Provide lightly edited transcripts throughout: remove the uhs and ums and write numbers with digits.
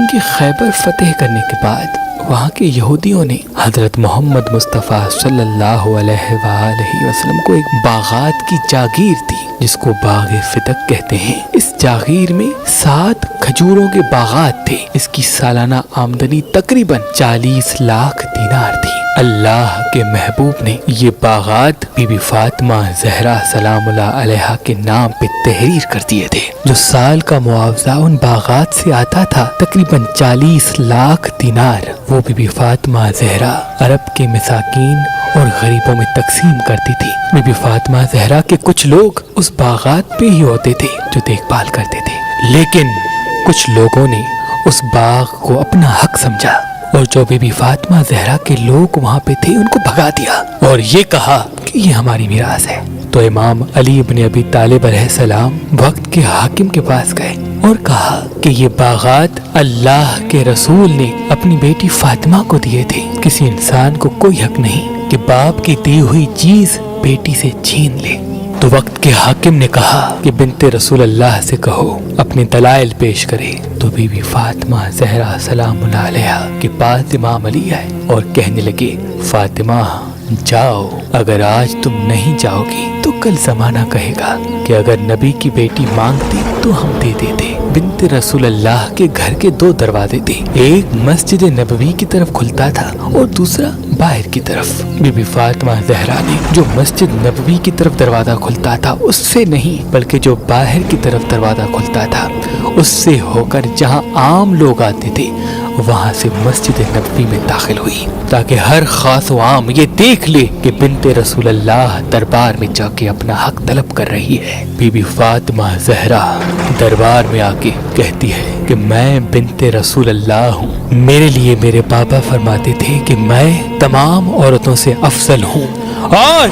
کیونکہ خیبر فتح کرنے کے بعد وہاں کے یہودیوں نے حضرت محمد مصطفیٰ صلی اللہ علیہ وآلہ وسلم کو ایک باغات کی جاگیر دی جس کو باغ فتق کہتے ہیں۔ اس جاگیر میں 7 کھجوروں کے باغات تھے۔ اس کی سالانہ آمدنی تقریباً 40 لاکھ دینار تھی۔ اللہ کے محبوب نے یہ باغات بی بی فاطمہ زہرا سلام اللہ علیہا کے نام پہ تحریر کر دیے تھے۔ جو سال کا معاوضہ ان باغات سے آتا تھا تقریباً 40 لاکھ دینار، وہ بی بی فاطمہ زہرا عرب کے مساکین اور غریبوں میں تقسیم کرتی تھی۔ بی بی فاطمہ زہرا کے کچھ لوگ اس باغات پہ ہی ہوتے تھے جو دیکھ بھال کرتے تھے، لیکن کچھ لوگوں نے اس باغ کو اپنا حق سمجھا اور جو بی بی فاطمہ زہرا کے لوگ وہاں پہ تھے ان کو بھگا دیا اور یہ کہا کہ یہ ہماری میراث ہے۔ تو امام علی ابن ابی طالب علیہ السلام وقت کے حاکم کے پاس گئے اور کہا کہ یہ باغات اللہ کے رسول نے اپنی بیٹی فاطمہ کو دیے تھے۔ کسی انسان کو کوئی حق نہیں کہ باپ کی دی ہوئی چیز بیٹی سے چھین لے۔ تو وقت کے حاکم نے کہا کہ بنت رسول اللہ سے کہو اپنے دلائل پیش کرے۔ تو بی بی فاطمہ زہرا سلام اللہ علیہا کے پاس امام علی آئے اور کہنے لگے، فاطمہ جاؤ، اگر آج تم نہیں جاؤ گی تو کل زمانہ کہے گا کہ اگر نبی کی بیٹی مانگتی تو ہم دے دیتے۔ بنت رسول اللہ کے گھر کے 2 دروازے تھے، ایک مسجد نبوی کی طرف کھلتا تھا اور دوسرا باہر کی طرف۔ بی بی فاطمہ زہرا نے جو مسجد نبوی کی طرف دروازہ کھلتا تھا اس سے نہیں بلکہ جو باہر کی طرف دروازہ کھلتا تھا اس سے ہو کر جہاں عام لوگ آتے تھے وہاں سے مسجد نبوی میں داخل ہوئی تاکہ ہر خاص و عام یہ دیکھ لے کہ بنت رسول اللہ دربار میں جا کے اپنا حق طلب کر رہی ہے۔ بی بی فاطمہ زہرا دربار میں آ کے کہتی ہے کہ میں بنت رسول اللہ ہوں، میرے لیے میرے بابا فرماتے تھے کہ میں تمام عورتوں سے افضل ہوں اور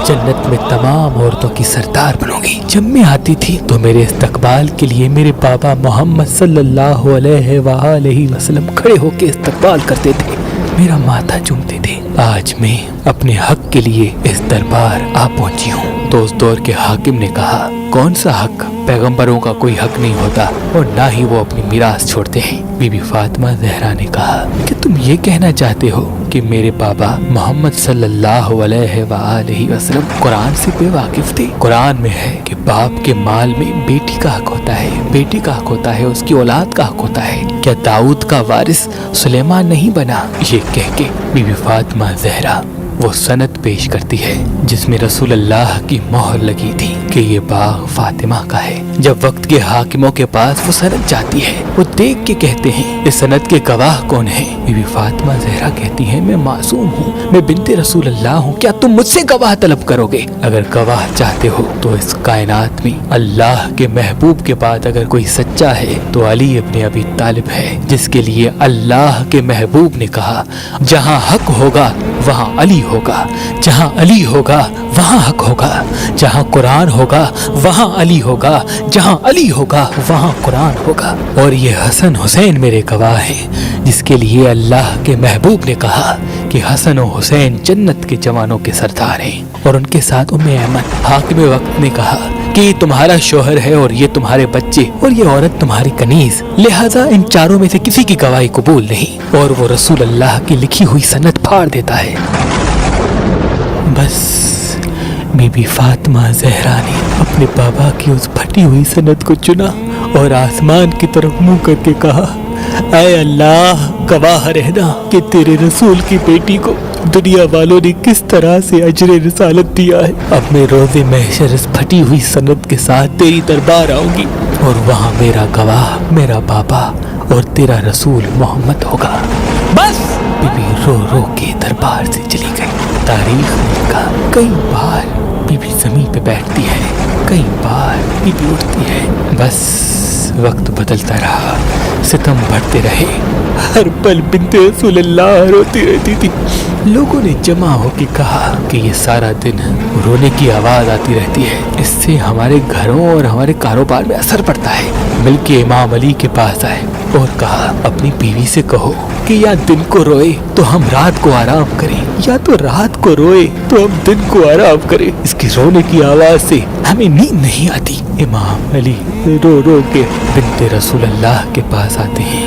جنت میں تمام عورتوں کی سردار بنوں گی۔ جب میں آتی تھی تو میرے استقبال کے لیے میرے بابا محمد صلی اللہ علیہ وآلہ وسلم کھڑے ہو کے استقبال کرتے تھے، میرا ماتھا چومتے تھے۔ آج میں اپنے حق کے لیے اس دربار آ پہنچی ہوں۔ تو اس دور کے حاکم نے کہا، کون سا حق؟ پیغمبروں کا کوئی حق نہیں ہوتا اور نہ ہی وہ اپنی میراث چھوڑتے ہیں۔ بی بی فاطمہ زہرا نے کہا کہ تم یہ کہنا چاہتے ہو کہ میرے بابا محمد صلی اللہ علیہ وآلہ وسلم قرآن سے بے واقف تھے؟ قرآن میں ہے کہ باپ کے مال میں بیٹی کا حق ہوتا ہے، بیٹی کا حق ہوتا ہے، اس کی اولاد کا حق ہوتا ہے۔ کیا داؤد کا وارث سلیمان نہیں بنا؟ یہ کہہ کے بی بی فاطمہ زہرا وہ سند پیش کرتی ہے جس میں رسول اللہ کی مہر لگی تھی کہ یہ باغ فاطمہ کا ہے۔ جب وقت کے حاکموں کے پاس وہ سند جاتی ہے وہ دیکھ کے کہتے ہیں اس سند کے گواہ کون ہیں؟ بی بی فاطمہ زہرا کہتی ہیں میں معصوم ہوں، میں بنت رسول اللہ ہوں، کیا تم مجھ سے گواہ طلب کرو گے؟ اگر گواہ چاہتے ہو تو اس کائنات میں اللہ کے محبوب کے بعد اگر کوئی سچا ہے تو علی ابن ابی طالب ہے، جس کے لیے اللہ کے محبوب نے کہا جہاں حق ہوگا وہاں علی ہوگا، جہاں علی ہوگا وہاں حق ہوگا، جہاں قرآن ہوگا وہاں علی ہوگا، جہاں علی ہوگا وہاں قرآن ہوگا۔ اور یہ حسن حسین میرے گواہ ہیں جس کے لیے اللہ کے محبوب نے کہا کہ حسن و حسین جنت کے جوانوں کے سردار ہیں، اور ان کے ساتھ ام ایمن۔ حاکم وقت نے کہا کہ یہ تمہارا شوہر ہے اور یہ تمہارے بچے اور یہ عورت تمہاری کنیز، لہذا ان چاروں میں سے کسی کی گواہی قبول نہیں، اور وہ رسول اللہ کی لکھی ہوئی سند پھاڑ دیتا ہے۔ بس بی بی فاطمہ زہرا نے اپنے بابا کی اس پھٹی ہوئی سند کو چنا اور آسمان کی طرف منہ کر کے کہا، اے اللہ گواہ رہنا کہ تیرے رسول کی بیٹی کو دنیا والوں نے کس طرح سے اجر رسالت دیا ہے۔ اب میں روز محشر اس پھٹی ہوئی سند کے ساتھ تیری دربار آؤں گی اور وہاں میرا گواہ میرا بابا اور تیرا رسول محمد ہوگا۔ بس بی بی رو رو کے دربار سے چلی گئی۔ تاریخ نے لکھا کئی بار بی بی زمین پہ بیٹھتی ہے، کئی بار بی بی اٹھتی ہے، بس وقت بدلتا رہا، ستم بڑھتے رہے، ہر پل بنت رسول اللہ روتی رہتی تھی۔ لوگوں نے جمع ہو کے کہا کہ یہ سارا دن رونے کی آواز آتی رہتی ہے، اس سے ہمارے گھروں اور ہمارے کاروبار میں اثر پڑتا ہے۔ مل کے امام علی کے پاس آئے اور کہا اپنی بیوی سے کہو کہ یا دن کو روئے تو ہم رات کو آرام کریں، یا تو رات کو روئے تو ہم دن کو آرام کریں، اس کی رونے کی آواز سے ہمیں نیند نہیں آتی۔ امام علی رو رو کے بنت رسول اللہ کے پاس آتے ہیں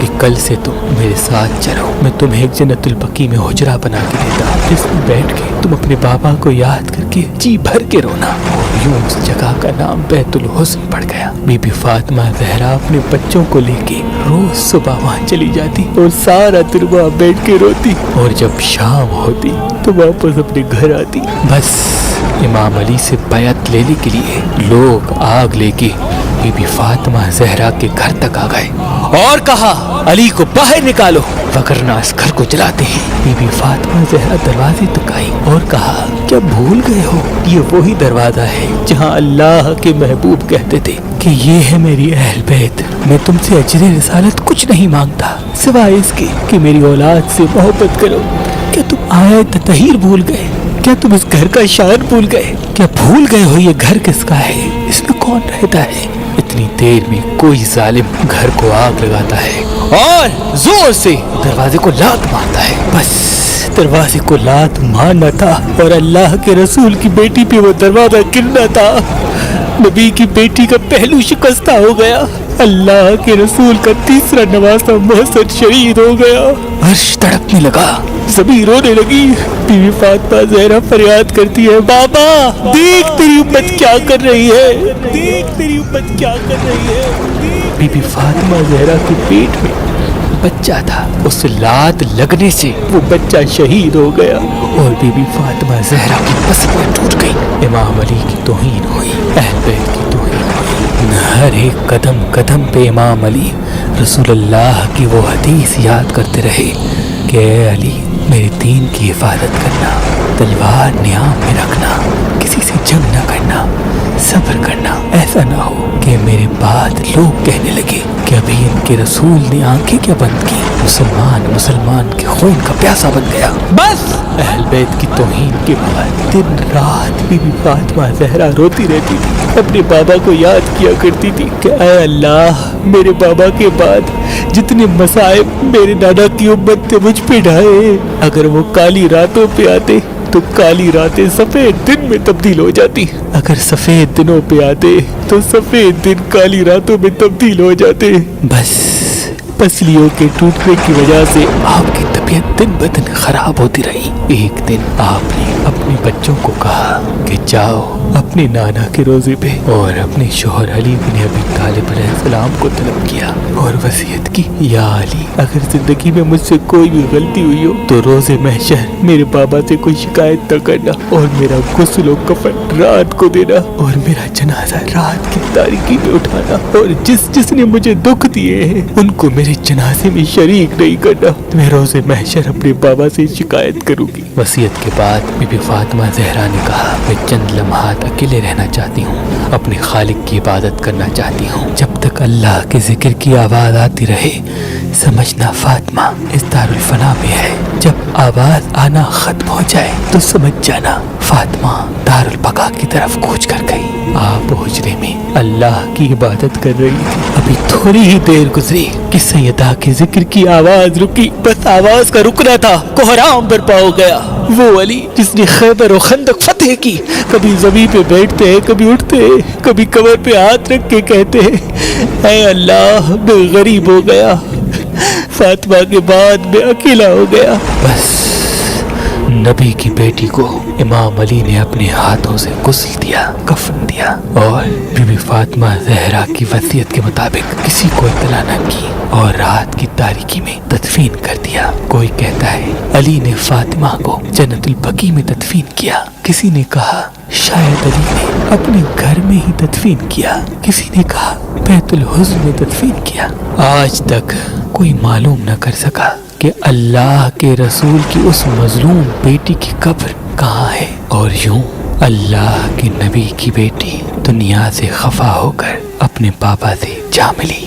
کہ کل سے تم میرے ساتھ چلو، میں تمہیں ایک جنت البقیع میں حجرہ بنا کے دیتا ہوں، جس میں بیٹھ کے تم اپنے بابا کو یاد کر کے جی بھر کے رونا۔ اور یوں اس جگہ کا نام بیت الحسن پڑ گیا۔ بی بی فاطمہ زہرا اپنے بچوں کو لے کے روز صبح وہاں چلی جاتی اور سارا دن وہاں بیٹھ کے روتی، اور جب شام ہوتی تو واپس اپنے گھر آتی۔ بس امام علی سے بیعت لینے کے لیے لوگ آگ لے کے بی بی فاطمہ زہرا کے گھر تک آ گئے اور کہا علی کو باہر نکالو وگرنہ اس گھر کو جلاتے ہیں۔ بی بی فاطمہ زہرا دروازے تک آئی اور کہا کیا بھول گئے ہو، یہ وہی دروازہ ہے جہاں اللہ کے محبوب کہتے تھے کہ یہ ہے میری اہل بیت، میں تم سے اجر رسالت کچھ نہیں مانگتا سوائے اس کے کہ میری اولاد سے محبت کرو۔ کیا تم آیت تطہیر بھول گئے؟ کیا تم اس گھر کا شان بھول گئے؟ کیا بھول گئے ہو یہ گھر کس کا ہے، اس میں کون رہتا ہے؟ اتنی دیر میں کوئی ظالم گھر کو آگ لگاتا ہے اور زور سے دروازے کو لات مارتا ہے۔ بس دروازے کو لات مارنا تھا اور اللہ کے رسول کی بیٹی پہ وہ دروازہ گرنا تھا۔ نبی کی بیٹی کا پہلو شکستہ ہو گیا، اللہ کے رسول کا تیسرا نواسا محسن شہید ہو گیا۔ عرش تڑپنے لگا، زمین رونے لگی۔ بی بی فاطمہ زہرا فریاد کرتی ہے بابا دیکھ تیری امت کیا کر رہی ہے، دیکھ تیری امت کیا کر رہی ہے۔ بی بی فاطمہ زہرا کے پیٹ میں بچہ تھا، اس لات لگنے سے وہ بچہ شہید ہو گیا اور بی بی فاطمہ زہرا کی پسلیاں ٹوٹ گئی۔ امام علی کی توہین ہوئی، اہل بیت کی توہین ہوئی۔ ہر ایک قدم قدم پہ امام علی رسول اللہ کی وہ حدیث یاد کرتے رہے کہ اے علی میرے دین کی حفاظت کرنا، تلوار نیام میں رکھنا، کسی سے جنگ نہ کرنا، صبر کرنا، ایسا نہ ہو کہ میرے بعد لوگ کہنے لگے کہ ابھی ان کے رسول نے آنکھیں کیا بند کی، مسلمان کے خون کا پیاسا بن گیا۔ بس اہل بیت کی توہین کے بعد دن رات بی بی فاطمہ زہرا روتی رہتی تھی، اپنے بابا کو یاد کیا کرتی تھی کہ اے اللہ میرے بابا کے بعد جتنے مصائب میرے دادا کی امت نے مجھ پہ ڈھائے، اگر وہ کالی راتوں پہ آتے تو کالی راتیں سفید دن میں تبدیل ہو جاتی، اگر سفید دنوں پہ آتے تو سفید دن کالی راتوں میں تبدیل ہو جاتے۔ بس پسلیوں کے ٹوٹنے کی وجہ سے آپ کی طبیعت دن بدن خراب ہوتی رہی۔ ایک دن آپ نے اپنے بچوں کو کہا کہ جاؤ اپنے نانا کے روزے پہ، اور اپنے شوہر علی بن ابی طالب علیہ السلام کو طلب کیا اور وصیت کی یا علی اگر زندگی میں مجھ سے کوئی بھی غلطی ہوئی ہو تو روزے محشر میرے بابا سے کوئی شکایت نہ کرنا، اور میرا غسل و کفن رات کو دینا، اور میرا جنازہ رات کی تاریکی میں اٹھانا، اور جس نے مجھے دکھ دیے ہیں ان کو میرے جنازے میں شریک نہیں کرنا، میں روزے محشر اپنے بابا سے شکایت کروں گی۔ وصیت کے بعد بی بی فاطمہ زہرا نے کہا میں چند لمحات اکیلے رہنا چاہتی ہوں، اپنے خالق کی عبادت کرنا چاہتی ہوں، جب تک اللہ کے ذکر کی آواز آتی رہے سمجھنا فاطمہ اس دارالفنا میں ہے، جب آواز آنا ختم ہو جائے تو سمجھ جانا فاطمہ دارالبقا کی طرف کوچ کر گئی۔ آپ حجرے میں اللہ کی عبادت کر رہی تھی، ابھی تھوڑی ہی دیر گزری کہ سیدہ کے ذکر کی آواز رکی، بس آواز کا رکنا تھا کوہرام برپا ہو گیا۔ وہ علی جس نے خیبر و خندق فتح کی، کبھی زمین پہ بیٹھتے ہیں، کبھی اٹھتے ہیں، کبھی کمر پہ ہاتھ رکھ کے کہتے ہیں اے اللہ میں غریب ہو گیا، فاطمہ کے بعد میں اکیلا ہو گیا۔ بس نبی کی بیٹی کو امام علی نے اپنے ہاتھوں سے غسل دیا، کفن دیا، اور بی بی فاطمہ زہرا کی وصیت کے مطابق کسی کو اطلاع نہ کی اور رات کی تاریکی میں تدفین کر دیا۔ کوئی کہتا ہے علی نے فاطمہ کو جنت البقیع میں تدفین کیا، کسی نے کہا شاید علی نے اپنے گھر میں ہی تدفین کیا، کسی نے کہا بیت الحسن میں تدفین کیا۔ آج تک کوئی معلوم نہ کر سکا کہ اللہ کے رسول کی اس مظلوم بیٹی کی قبر کہاں ہے، اور یوں اللہ کے نبی کی بیٹی دنیا سے خفا ہو کر اپنے بابا سے جا ملی۔